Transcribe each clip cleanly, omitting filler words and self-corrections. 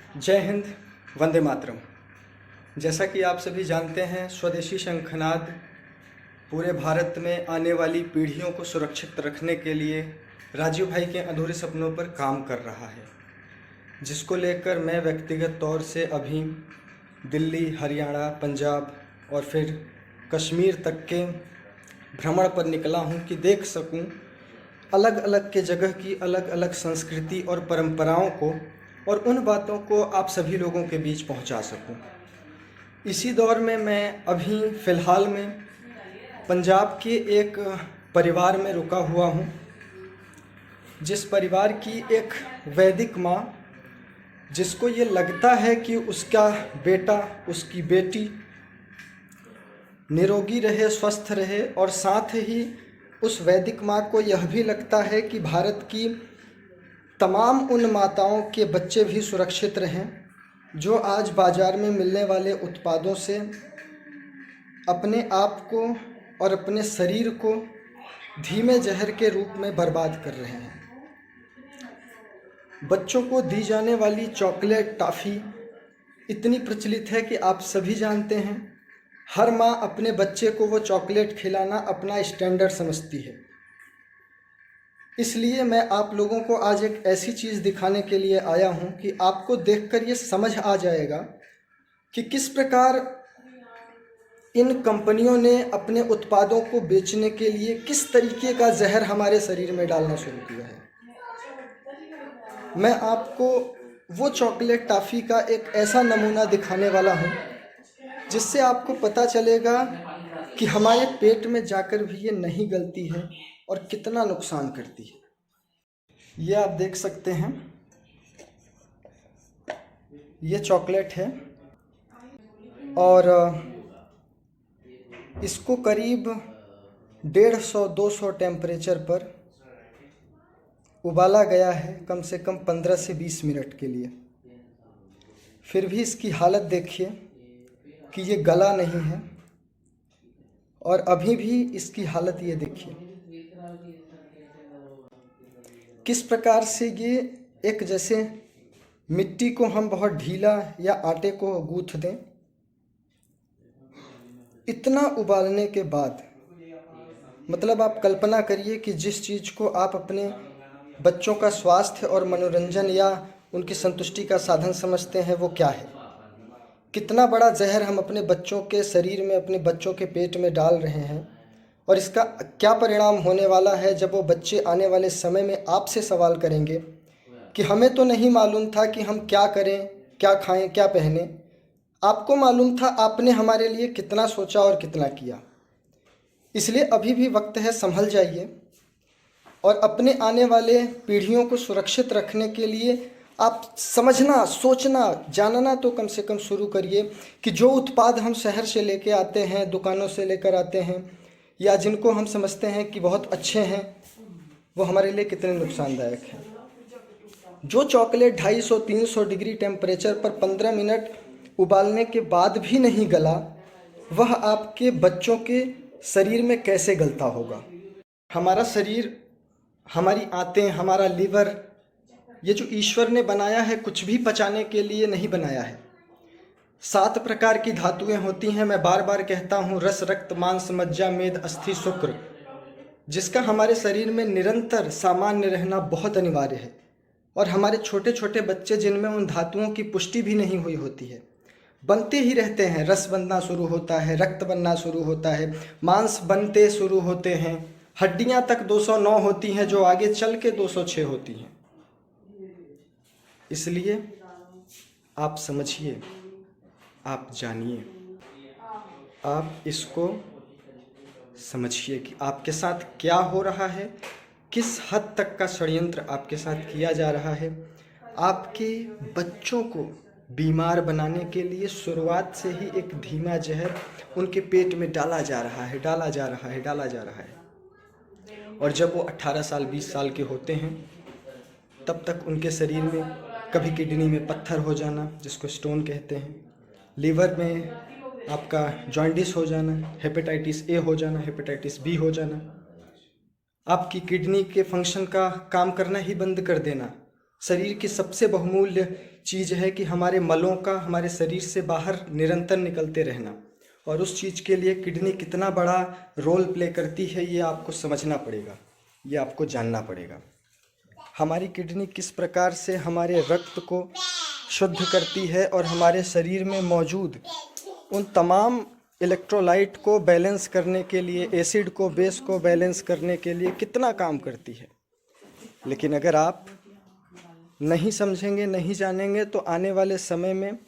जय हिंद, वंदे मातरम। जैसा कि आप सभी जानते हैं, स्वदेशी शंखनाद पूरे भारत में आने वाली पीढ़ियों को सुरक्षित रखने के लिए राजीव भाई के अधूरे सपनों पर काम कर रहा है, जिसको लेकर मैं व्यक्तिगत तौर से अभी दिल्ली, हरियाणा, पंजाब और फिर कश्मीर तक के भ्रमण पर निकला हूँ कि देख सकूँ अलग अलग के जगह की अलग अलग संस्कृति और परंपराओं को और उन बातों को आप सभी लोगों के बीच पहुंचा सकूं। इसी दौर में मैं अभी फ़िलहाल में पंजाब के एक परिवार में रुका हुआ हूं, जिस परिवार की एक वैदिक माँ, जिसको ये लगता है कि उसका बेटा, उसकी बेटी निरोगी रहे, स्वस्थ रहे, और साथ ही उस वैदिक माँ को यह भी लगता है कि भारत की तमाम उन माताओं के बच्चे भी सुरक्षित रहें जो आज बाज़ार में मिलने वाले उत्पादों से अपने आप को और अपने शरीर को धीमे जहर के रूप में बर्बाद कर रहे हैं। बच्चों को दी जाने वाली चॉकलेट, टॉफ़ी इतनी प्रचलित है कि आप सभी जानते हैं, हर माँ अपने बच्चे को वो चॉकलेट खिलाना अपना स्टैंडर्ड समझती है। इसलिए मैं आप लोगों को आज एक ऐसी चीज़ दिखाने के लिए आया हूं कि आपको देखकर ये समझ आ जाएगा कि किस प्रकार इन कंपनियों ने अपने उत्पादों को बेचने के लिए किस तरीके का जहर हमारे शरीर में डालना शुरू किया है। मैं आपको वो चॉकलेट टॉफ़ी का एक ऐसा नमूना दिखाने वाला हूं जिससे आपको पता चलेगा कि हमारे पेट में जाकर भी ये नहीं गलती है और कितना नुकसान करती है। ये आप देख सकते हैं, ये चॉकलेट है और इसको करीब 150-200 टेम्परेचर पर उबाला गया है, कम से कम 15 से 20 मिनट के लिए। फिर भी इसकी हालत देखिए कि ये गला नहीं है, और अभी भी इसकी हालत ये देखिए किस प्रकार से ये एक जैसे मिट्टी को हम बहुत ढीला या आटे को गूँथ दें। इतना उबालने के बाद मतलब आप कल्पना करिए कि जिस चीज़ को आप अपने बच्चों का स्वास्थ्य और मनोरंजन या उनकी संतुष्टि का साधन समझते हैं, वो क्या है। कितना बड़ा जहर हम अपने बच्चों के शरीर में, अपने बच्चों के पेट में डाल रहे हैं, और इसका क्या परिणाम होने वाला है जब वो बच्चे आने वाले समय में आपसे सवाल करेंगे कि हमें तो नहीं मालूम था कि हम क्या करें, क्या खाएं, क्या पहने। आपको मालूम था, आपने हमारे लिए कितना सोचा और कितना किया। इसलिए अभी भी वक्त है, संभल जाइए और अपने आने वाले पीढ़ियों को सुरक्षित रखने के लिए आप समझना, सोचना, जानना तो कम से कम शुरू करिए कि जो उत्पाद हम शहर से लेके आते हैं, दुकानों से लेकर आते हैं, या जिनको हम समझते हैं कि बहुत अच्छे हैं, वो हमारे लिए कितने नुकसानदायक हैं। जो चॉकलेट 250-300 डिग्री टेम्परेचर पर 15 मिनट उबालने के बाद भी नहीं गला, वह आपके बच्चों के शरीर में कैसे गलता होगा। हमारा शरीर, हमारी आंतें, हमारा लीवर, ये जो ईश्वर ने बनाया है, कुछ भी पचाने के लिए नहीं बनाया है। 7 प्रकार की धातुएं होती हैं। मैं बार बार कहता हूँ, रस, रक्त, मांस, मज्जा, मेद, अस्थि, शुक्र, जिसका हमारे शरीर में निरंतर सामान्य रहना बहुत अनिवार्य है। और हमारे छोटे छोटे बच्चे जिनमें उन धातुओं की पुष्टि भी नहीं हुई होती है, बनते ही रहते हैं। रस बनना शुरू होता है, रक्त बनना शुरू होता है, मांस बनते शुरू होते हैं, हड्डियां तक 209 होती हैं जो आगे चल के 206 होती हैं। इसलिए आप समझिए, आप जानिए, आप इसको समझिए कि आपके साथ क्या हो रहा है, किस हद तक का षड्यंत्र आपके साथ किया जा रहा है। आपके बच्चों को बीमार बनाने के लिए शुरुआत से ही एक धीमा जहर उनके पेट में डाला जा रहा है, डाला जा रहा है, डाला जा रहा है। और जब वो 18 साल, 20 साल के होते हैं, तब तक उनके शरीर में कभी किडनी में पत्थर हो जाना, जिसको स्टोन कहते हैं, लीवर में आपका जॉन्डिस हो जाना, हेपेटाइटिस ए हो जाना, हेपेटाइटिस बी हो जाना, आपकी किडनी के फंक्शन का काम करना ही बंद कर देना, शरीर की सबसे बहुमूल्य चीज़ है कि हमारे मलों का हमारे शरीर से बाहर निरंतर निकलते रहना, और उस चीज़ के लिए किडनी कितना बड़ा रोल प्ले करती है ये आपको समझना पड़ेगा, ये आपको जानना पड़ेगा। हमारी किडनी किस प्रकार से हमारे रक्त को शुद्ध करती है और हमारे शरीर में मौजूद उन तमाम इलेक्ट्रोलाइट को बैलेंस करने के लिए, एसिड को, बेस को बैलेंस करने के लिए कितना काम करती है। लेकिन अगर आप नहीं समझेंगे, नहीं जानेंगे, तो आने वाले समय में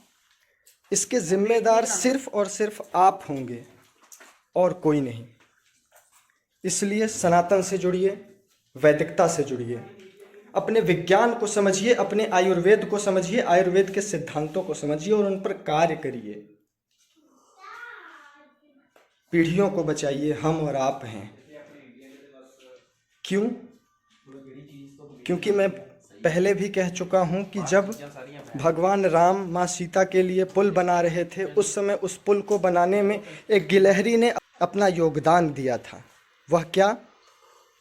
इसके जिम्मेदार सिर्फ और सिर्फ आप होंगे और कोई नहीं। इसलिए सनातन से जुड़िए, वैदिकता से जुड़िए, अपने विज्ञान को समझिए, अपने आयुर्वेद को समझिए, आयुर्वेद के सिद्धांतों को समझिए और उन पर कार्य करिए। पीढ़ियों को बचाइए, हम और आप हैं। क्यों? क्योंकि मैं पहले भी कह चुका हूं कि जब भगवान राम माँ सीता के लिए पुल बना रहे थे, उस समय उस पुल को बनाने में एक गिलहरी ने अपना योगदान दिया था। वह क्या?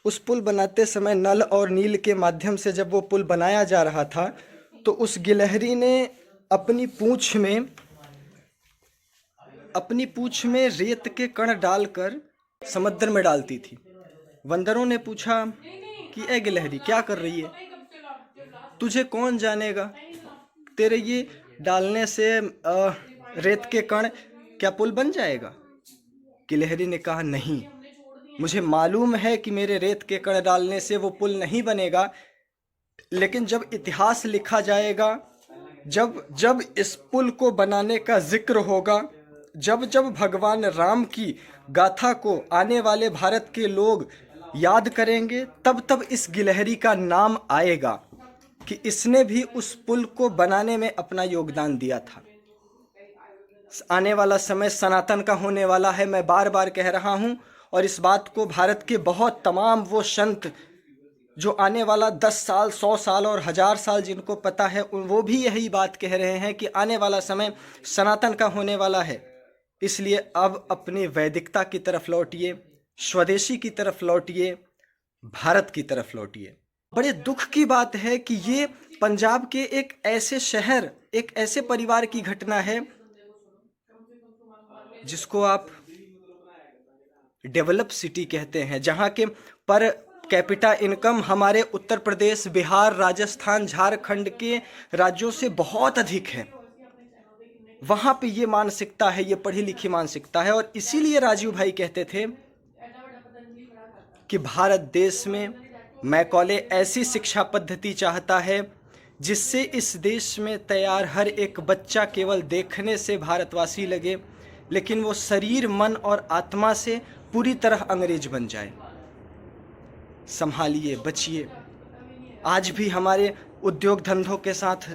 उस पुल बनाते समय नल और नील के माध्यम से जब वो पुल बनाया जा रहा था, तो उस गिलहरी ने अपनी पूँछ में रेत के कण डालकर समुद्र में डालती थी। बंदरों ने पूछा कि ए गिलहरी, क्या कर रही है? तुझे कौन जानेगा, तेरे ये डालने से रेत के कण क्या पुल बन जाएगा? गिलहरी ने कहा, नहीं, मुझे मालूम है कि मेरे रेत के कण डालने से वो पुल नहीं बनेगा, लेकिन जब इतिहास लिखा जाएगा, जब इस पुल को बनाने का जिक्र होगा, जब भगवान राम की गाथा को आने वाले भारत के लोग याद करेंगे, तब इस गिलहरी का नाम आएगा कि इसने भी उस पुल को बनाने में अपना योगदान दिया था। आने वाला समय सनातन का होने वाला है, मैं बार बार कह रहा हूं, और इस बात को भारत के बहुत तमाम वो संत जो आने वाला 10 साल, 100 साल और 1000 साल जिनको पता है, वो भी यही बात कह रहे हैं कि आने वाला समय सनातन का होने वाला है। इसलिए अब अपनी वैदिकता की तरफ लौटिए, स्वदेशी की तरफ लौटिए, भारत की तरफ लौटिए। बड़े दुख की बात है कि ये पंजाब के एक ऐसे शहर, एक ऐसे परिवार की घटना है जिसको आप डेवलप सिटी कहते हैं, जहाँ के पर कैपिटा इनकम हमारे उत्तर प्रदेश, बिहार, राजस्थान, झारखंड के राज्यों से बहुत अधिक है। वहाँ पे ये मानसिकता है, ये पढ़ी लिखी मानसिकता है, और इसीलिए राजीव भाई कहते थे कि भारत देश में मैकॉले ऐसी शिक्षा पद्धति चाहता है जिससे इस देश में तैयार हर एक बच्चा केवल देखने से भारतवासी लगे, लेकिन वो शरीर, मन और आत्मा से पूरी तरह अंग्रेज बन जाए। संभालिए, बचिए। आज भी हमारे उद्योग धंधों के साथ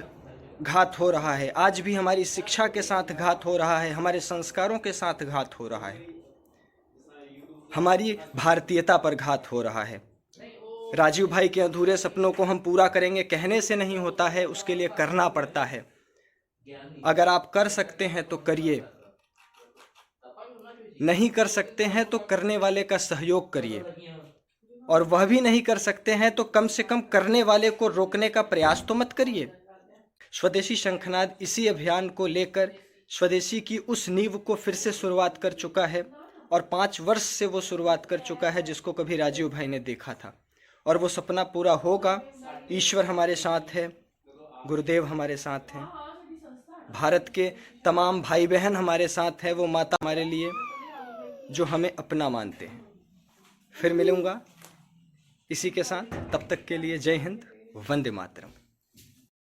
घात हो रहा है, आज भी हमारी शिक्षा के साथ घात हो रहा है, हमारे संस्कारों के साथ घात हो रहा है, हमारी भारतीयता पर घात हो रहा है। राजीव भाई के अधूरे सपनों को हम पूरा करेंगे, कहने से नहीं होता है, उसके लिए करना पड़ता है। अगर आप कर सकते हैं तो करिए, नहीं कर सकते हैं तो करने वाले का सहयोग करिए, और वह भी नहीं कर सकते हैं तो कम से कम करने वाले को रोकने का प्रयास तो मत करिए। स्वदेशी शंखनाद इसी अभियान को लेकर स्वदेशी की उस नींव को फिर से शुरुआत कर चुका है, और 5 वर्ष से वो शुरुआत कर चुका है जिसको कभी राजीव भाई ने देखा था, और वो सपना पूरा होगा। ईश्वर हमारे साथ है, गुरुदेव हमारे साथ हैं, भारत के तमाम भाई बहन हमारे साथ हैं, वो माता हमारे लिए जो हमें अपना मानते हैं। फिर मिलूंगा इसी के साथ, तब तक के लिए जय हिंद, वंदे मातरम।